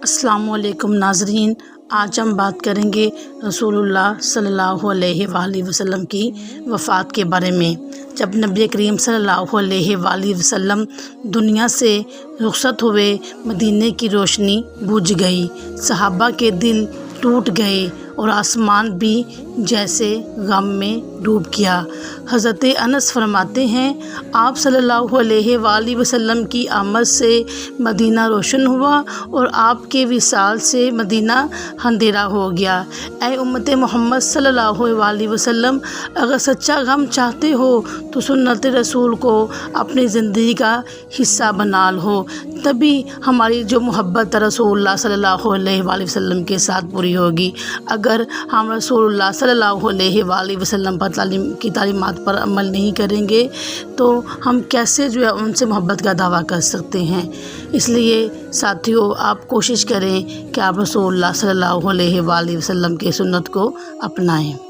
السلام علیکم ناظرین، آج ہم بات کریں گے رسول اللہ صلی اللہ علیہ وآلہ وسلم کی وفات کے بارے میں۔ جب نبی کریم صلی اللہ علیہ وآلہ وسلم دنیا سے رخصت ہوئے، مدینے کی روشنی بجھ گئی، صحابہ کے دل ٹوٹ گئے اور آسمان بھی جیسے غم میں ڈوب گیا۔ حضرت انس فرماتے ہیں، آپ صلی اللہ علیہ وآلہ وسلم کی آمد سے مدینہ روشن ہوا اور آپ کے وصال سے مدینہ اندھیرا ہو گیا۔ اے امت محمد صلی اللہ علیہ وسلم، اگر سچا غم چاہتے ہو تو سنت رسول کو اپنی زندگی کا حصہ بنا لو، تبھی ہماری جو محبت رسول اللہ صلی اللہ علیہ وآلہ وسلم کے ساتھ پوری ہوگی۔ اگر ہم رسول اللہ صلی اللہ علیہ وآلہ وسلم پر تعلیمات پر عمل نہیں کریں گے تو ہم کیسے ان سے محبت کا دعویٰ کر سکتے ہیں؟ اس لیے ساتھیوں، آپ کوشش کریں کہ آپ رسول اللہ صلی اللہ علیہ وآلہ وسلم کی سنت کو اپنائیں۔